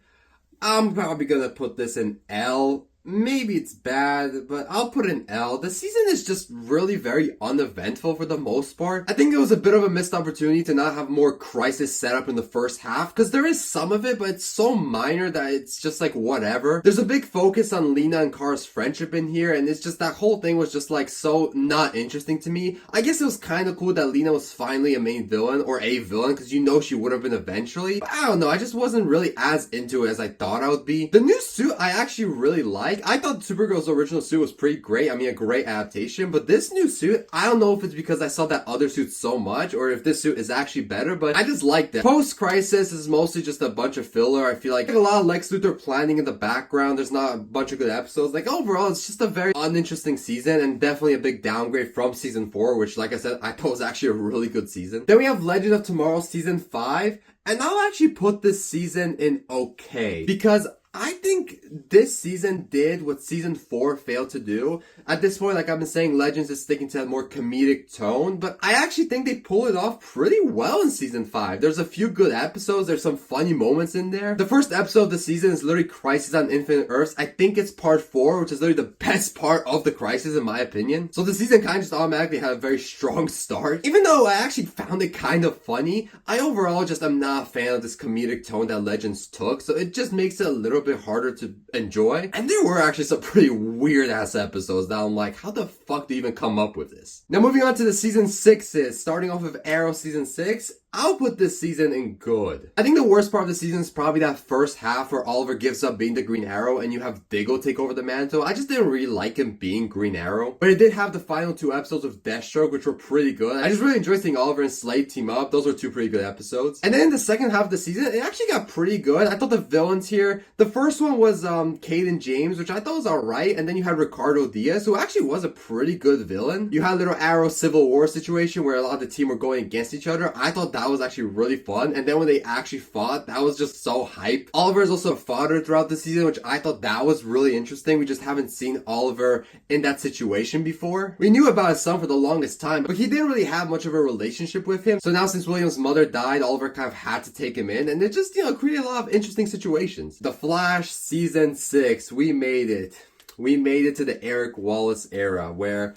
I'm probably gonna put this in L. Maybe it's bad, but I'll put an L. The season is just really very uneventful for the most part. I think it was a bit of a missed opportunity to not have more crisis set up in the first half, because there is some of it, but it's so minor that it's just like whatever. There's a big focus on Lena and Kara's friendship in here, and it's just that whole thing was just like so not interesting to me. I guess it was kind of cool that Lena was finally a main villain, or a villain, because you know she would have been eventually. But I don't know, I just wasn't really as into it as I thought I would be. The new suit I actually really like. I thought Supergirl's original suit was pretty great. I mean, a great adaptation. But this new suit, I don't know if it's because I saw that other suit so much or if this suit is actually better, but I just liked it. Post-Crisis is mostly just a bunch of filler. I feel like a lot of Lex Luthor planning in the background. There's not a bunch of good episodes. Like, overall, it's just a very uninteresting season and definitely a big downgrade from season 4, which, like I said, I thought was actually a really good season. Then we have Legend of Tomorrow season 5, and I'll actually put this season in okay, because I think this season did what season 4 failed to do. At this point, like I've been saying, Legends is sticking to that more comedic tone, but I actually think they pull it off pretty well in season 5. There's a few good episodes, there's some funny moments in there. The first episode of the season is literally Crisis on Infinite Earths. I think it's part 4, which is literally the best part of the Crisis in my opinion. So the season kind of just automatically had a very strong start. Even though I actually found it kind of funny, I overall just am not a fan of this comedic tone that Legends took, so it just makes it a little bit harder to enjoy. And there were actually some pretty weird ass episodes that I'm like, how the fuck do you even come up with this? Now moving on to the season 6s, starting off with Arrow season 6, I'll put this season in good. I think the worst part of the season is probably that first half where Oliver gives up being the Green Arrow and you have Diggle take over the mantle. I just didn't really like him being Green Arrow. But it did have the final 2 episodes of Deathstroke, which were pretty good. I just really enjoyed seeing Oliver and Slade team up. Those were 2 pretty good episodes. And then in the second half of the season, it actually got pretty good. I thought the villains here, the first one was Cade and James, which I thought was alright. And then you had Ricardo Diaz, who actually was a pretty good villain. You had a little Arrow Civil War situation where a lot of the team were going against each other. I thought that was actually really fun. And then when they actually fought, that was just so hype. Oliver is also a father throughout the season, which I thought that was really interesting. We just haven't seen Oliver in that situation before. We knew about his son for the longest time, but he didn't really have much of a relationship with him. So now since William's mother died, Oliver kind of had to take him in, and it just, created a lot of interesting situations. The Flash season 6, we made it. We made it to the Eric Wallace era, where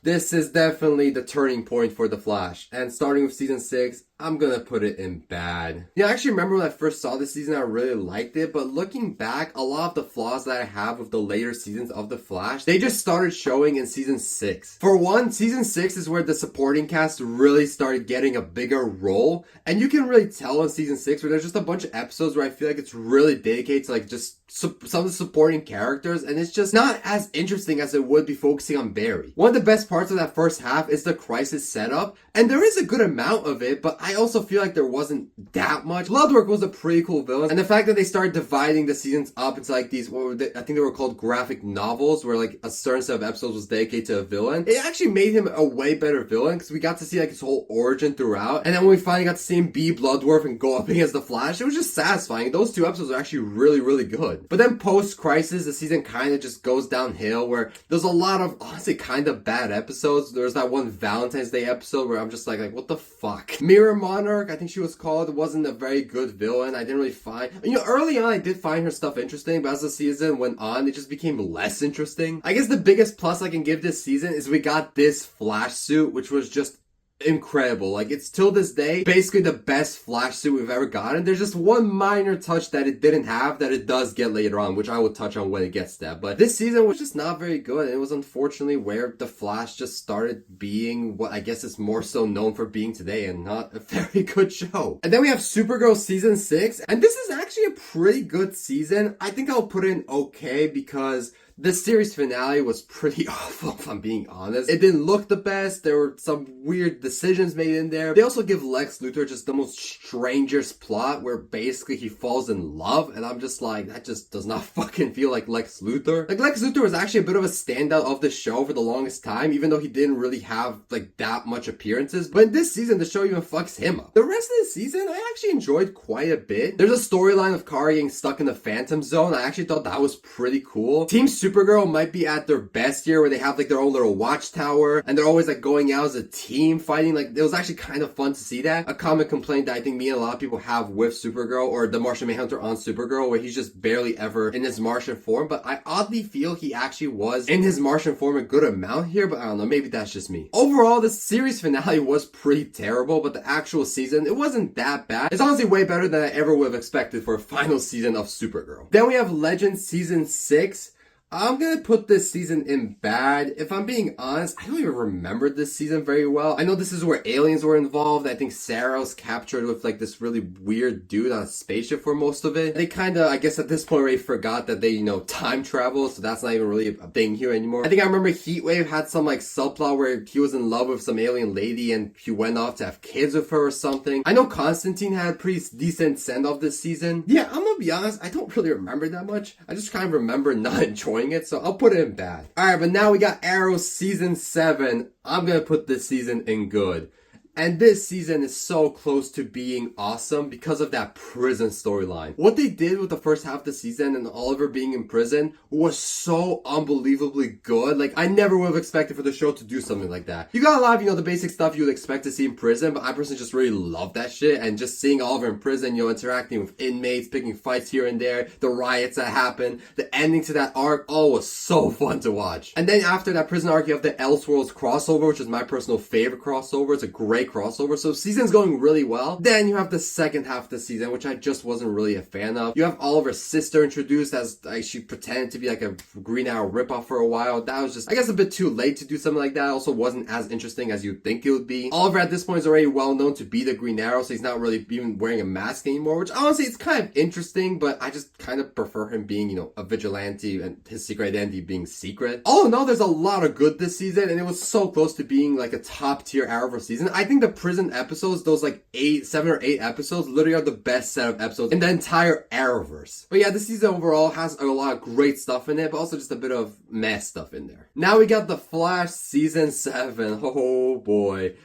this is definitely the turning point for The Flash. And starting with season 6, I'm gonna put it in bad. Yeah, I actually remember when I first saw this season, I really liked it, but looking back, a lot of the flaws that I have with the later seasons of The Flash, they just started showing in season 6. For one, season 6 is where the supporting cast really started getting a bigger role, and you can really tell in season 6 where there's just a bunch of episodes where I feel like it's really dedicated to like just some of the supporting characters, and it's just not as interesting as it would be focusing on Barry. One of the best parts of that first half is the Crisis setup, and there is a good amount of it, but I I also feel like there wasn't that much. Bloodwork was a pretty cool villain, and the fact that they started dividing the seasons up into like these, what were they? I think they were called graphic novels, where like a certain set of episodes was dedicated to a villain. It actually made him a way better villain, because we got to see like his whole origin throughout, and then when we finally got to see him be Bloodworth and go up against the Flash, it was just satisfying. Those two episodes are actually really good. But then post-Crisis, the season kind of just goes downhill, where there's a lot of honestly kind of bad episodes. There's that one Valentine's Day episode where I'm just like what the fuck? Mirror Monarch, I think she was called, wasn't a very good villain. I didn't really find, early on I did find her stuff interesting, but as the season went on, it just became less interesting. I guess the biggest plus I can give this season is we got this Flash suit, which was just incredible. Like, it's till this day basically the best Flash suit we've ever gotten. There's just one minor touch that it didn't have that it does get later on, which I will touch on when it gets there. But this season was just not very good. It was unfortunately where the Flash just started being what I guess is more so known for being today, and not a very good show. And then we have Supergirl season 6, and this is actually a pretty good season. I think I'll put in okay, because the series finale was pretty awful, if I'm being honest. It didn't look the best. There were some weird decisions made in there. They also give Lex Luthor just the most strangest plot, where basically he falls in love, and I'm just like, that just does not fucking feel like Lex Luthor. Like, Lex Luthor was actually a bit of a standout of the show for the longest time, even though he didn't really have like that much appearances. But in this season, the show even fucks him up. The rest of the season, I actually enjoyed quite a bit. There's a storyline of Kara getting stuck in the Phantom Zone. I actually thought that was pretty cool. Team Supergirl might be at their best here, where they have like their own little watchtower, and they're always like going out as a team fighting. Like, it was actually kind of fun to see that. A common complaint that I think me and a lot of people have with Supergirl, or the Martian Manhunter on Supergirl, where he's just barely ever in his Martian form, but I oddly feel he actually was in his Martian form a good amount here, but I don't know, maybe that's just me. Overall, the series finale was pretty terrible, but the actual season, it wasn't that bad. It's honestly way better than I ever would have expected for a final season of Supergirl. Then we have Legends season 6. I'm gonna put this season in bad. If I'm being honest, I don't even remember this season very well. I know this is where aliens were involved. I think Sarah was captured with like this really weird dude on a spaceship for most of it. They kinda, I guess at this point already forgot that they, time travel, so that's not even really a thing here anymore. I think I remember Heatwave had some like subplot where he was in love with some alien lady and he went off to have kids with her or something. I know Constantine had a pretty decent send-off this season. Yeah, I'm gonna be honest, I don't really remember that much. I just kind of remember not enjoying it, so I'll put it in bad. Alright, but now we got Arrow season 7. I'm gonna put this season in good. And this season is so close to being awesome because of that prison storyline. What they did with the first half of the season and Oliver being in prison was so unbelievably good. Like, I never would have expected for the show to do something like that. You got a lot of, the basic stuff you would expect to see in prison, but I personally just really love that shit. And just seeing Oliver in prison, interacting with inmates, picking fights here and there, the riots that happened, the ending to that arc, all was so fun to watch. And then after that prison arc, you have the Elseworlds crossover, which is my personal favorite crossover. It's a great crossover, so season's going really well. Then you have the second half of the season, which I just wasn't really a fan of. You have Oliver's sister introduced as she pretended to be like a Green Arrow ripoff for a while. That was just, I guess, a bit too late to do something like that. It also wasn't as interesting as you'd think it would be. Oliver at this point is already well known to be the Green Arrow, so he's not really even wearing a mask anymore, which honestly it's kind of interesting, but I just kind of prefer him being, a vigilante and his secret identity being secret. All in all, there's a lot of good this season, and it was so close to being like a top tier Arrowverse season. I think the prison episodes, those like 7 or 8 episodes, literally are the best set of episodes in the entire Arrowverse. But yeah, this season overall has a lot of great stuff in it, but also just a bit of mess stuff in there. Now we got The Flash season 7. Oh boy.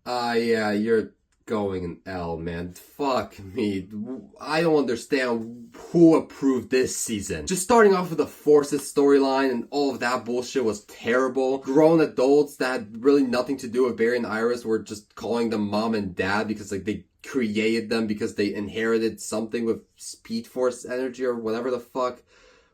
Yeah, you're going in L, man. Fuck me. I don't understand who approved this season. Just starting off with the Forces storyline and all of that bullshit was terrible. Grown adults that had really nothing to do with Barry and Iris were just calling them mom and dad because like they created them because they inherited something with Speed Force energy or whatever the fuck.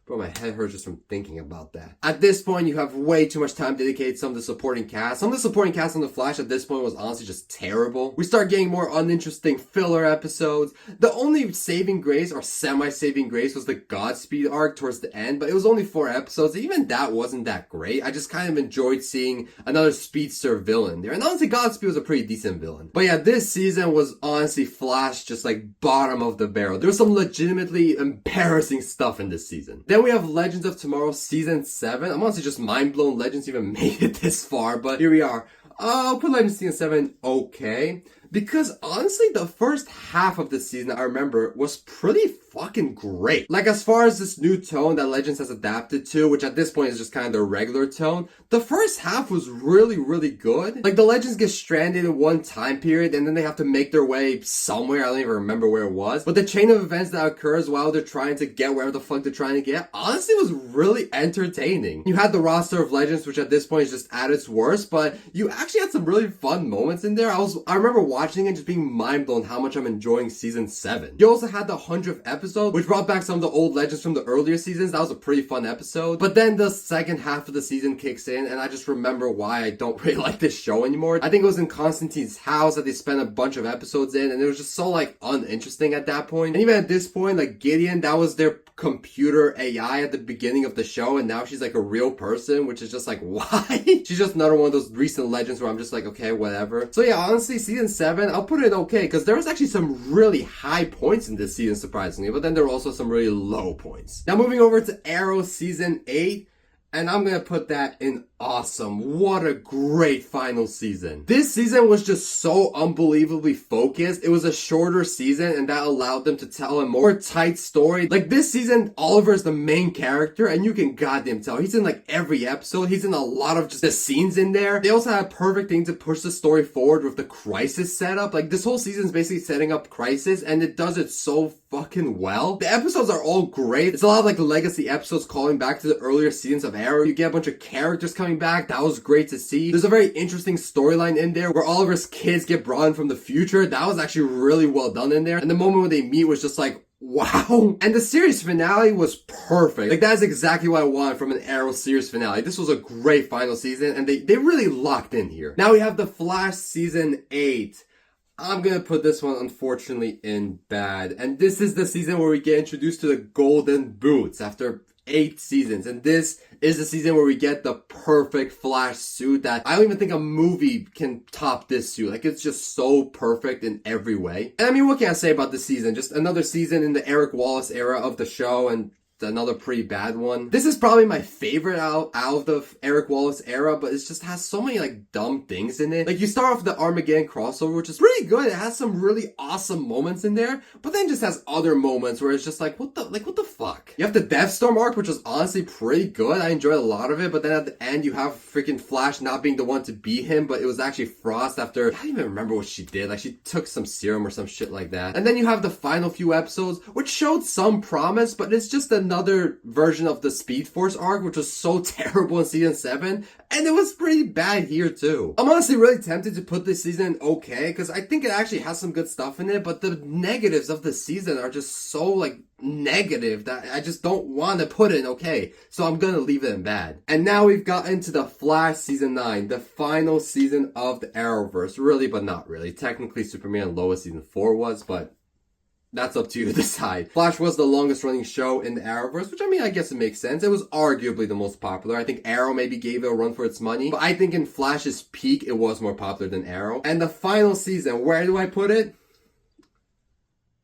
Bro, my head hurts just from thinking about that. At this point, you have way too much time dedicated to some of the supporting cast. Some of the supporting cast on The Flash at this point was honestly just terrible. We start getting more uninteresting filler episodes. The only saving grace, or semi-saving grace, was the Godspeed arc towards the end, but it was only 4 episodes. Even that wasn't that great. I just kind of enjoyed seeing another speedster villain there. And honestly, Godspeed was a pretty decent villain. But yeah, this season was honestly Flash just like bottom of the barrel. There was some legitimately embarrassing stuff in this season. Then we have Legends of Tomorrow season 7. I'm honestly just mind blown Legends even made it this far, but here we are. I'll put Legends season 7 okay. Because honestly, the first half of the season, I remember, was pretty fucking great. Like, as far as this new tone that Legends has adapted to, which at this point is just kind of their regular tone, the first half was really, really good. Like, the Legends get stranded in one time period, and then they have to make their way somewhere. I don't even remember where it was. But the chain of events that occurs while they're trying to get wherever the fuck they're trying to get, honestly was really entertaining. You had the roster of Legends, which at this point is just at its worst, but you actually had some really fun moments in there. I remember watching it just being mind blown how much I'm enjoying season 7. You also had the 100th episode, which brought back some of the old Legends from the earlier seasons. That was a pretty fun episode. But then the second half of the season kicks in, and I just remember why I don't really like this show anymore. I think it was in Constantine's house that they spent a bunch of episodes in, and it was just so like uninteresting at that point. And even at this point, like Gideon, that was their computer AI at the beginning of the show, and now she's like a real person, which is just like, why? She's just another one of those recent Legends where I'm just like, okay, whatever. So yeah, honestly, season 7, I'll put it okay, because there was actually some really high points in this season, surprisingly, but then there were also some really low points. Now moving over to Arrow season 8, and I'm gonna put that in awesome. What a great final season. This season was just so unbelievably focused. It was a shorter season, and that allowed them to tell a more tight story. Like this season, Oliver is the main character, and you can goddamn tell. He's in like every episode. He's in a lot of just the scenes in there. They also had a perfect thing to push the story forward with the Crisis setup. Like this whole season is basically setting up Crisis, and it does it so fucking well. The episodes are all great. It's a lot of like legacy episodes calling back to the earlier seasons of Arrow. You get a bunch of characters coming back. That was great to see. There's a very interesting storyline in there where Oliver's kids get brought in from the future. That was actually really well done in there. And the moment when they meet was just like, wow. And the series finale was perfect. Like, that's exactly what I wanted from an Arrow series finale. This was a great final season, and they really locked in here. Now we have The Flash season 8. I'm gonna put this one, unfortunately, in bad. And this is the season where we get introduced to the Golden Boots after 8 seasons, and this is the season where we get the perfect Flash suit that I don't even think a movie can top this suit. Like, it's just so perfect in every way. And I mean, what can I say about this season? Just another season in the Eric Wallace era of the show, and another pretty bad one. This is probably my favorite out of the Eric Wallace era, but it just has so many like dumb things in it. Like, you start off with the Armageddon crossover, which is pretty good. It has some really awesome moments in there, but then just has other moments where it's just like, what the fuck? You have the Deathstorm arc, which was honestly pretty good. I enjoyed a lot of it, but then at the end you have freaking Flash not being the one to beat him, but it was actually Frost after, I don't even remember what she did. Like, she took some serum or some shit like that. And then you have the final few episodes, which showed some promise, but it's just another version of the Speed Force arc, which was so terrible in season 7, and it was pretty bad here too. I'm honestly really tempted to put this season okay, because I think it actually has some good stuff in it, but the negatives of the season are just so like negative that I just don't want to put it in okay, so I'm gonna leave it in bad. And now we've gotten to The Flash season 9, the final season of the Arrowverse. Really, but not really. Technically, Superman and Lois season 4 was, but that's up to you to decide. Flash was the longest running show in the Arrowverse, which I mean, I guess it makes sense. It was arguably the most popular. I think Arrow maybe gave it a run for its money, but I think in Flash's peak, it was more popular than Arrow. And the final season, where do I put it?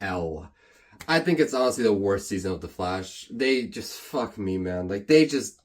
L. I think it's honestly the worst season of The Flash. They just, fuck me, man. Like, they just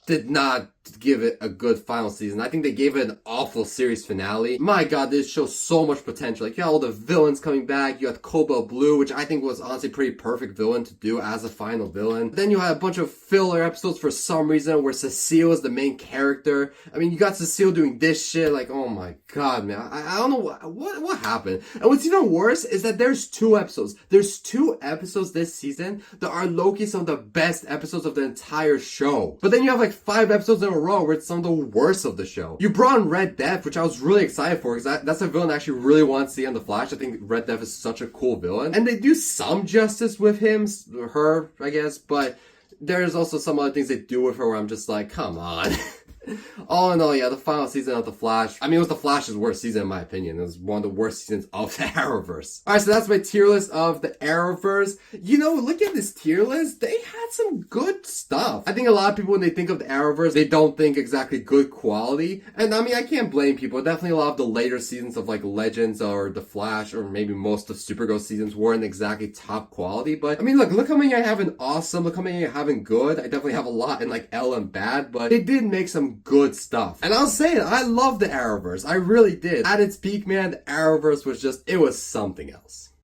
did not give it a good final season. I think they gave it an awful series finale. My god, this shows so much potential. Like, you had all the villains coming back. You had Cobalt Blue, which I think was honestly a pretty perfect villain to do as a final villain. Then you had a bunch of filler episodes for some reason where Cecile is the main character. I mean, you got Cecile doing this shit. Like, oh my god, man. I don't know what happened. And what's even worse is that there's 2 episodes. There's 2 episodes this season that are low-key some of the best episodes of the entire show. But then you have like 5 episodes in a row where it's some of the worst of the show. You brought in Red Death, which I was really excited for, because that's a villain I actually really want to see on The Flash. I think Red Death is such a cool villain. And they do some justice with him, her, I guess, but there's also some other things they do with her where I'm just like, come on. All in all, yeah, the final season of The Flash. I mean, it was The Flash's worst season, in my opinion. It was one of the worst seasons of the Arrowverse. Alright, so that's my tier list of the Arrowverse. You know, look at this tier list. They had some good stuff. I think a lot of people, when they think of the Arrowverse, they don't think exactly good quality. And I mean, I can't blame people. Definitely a lot of the later seasons of like Legends or The Flash, or maybe most of Supergirl seasons weren't exactly top quality. But I mean, look how many I have in awesome. Look how many I have in good. I definitely have a lot in like L and bad, but they did make some some good stuff. And I'll say it, I love the Arrowverse. I really did. At its peak, man, the Arrowverse was just, it was something else.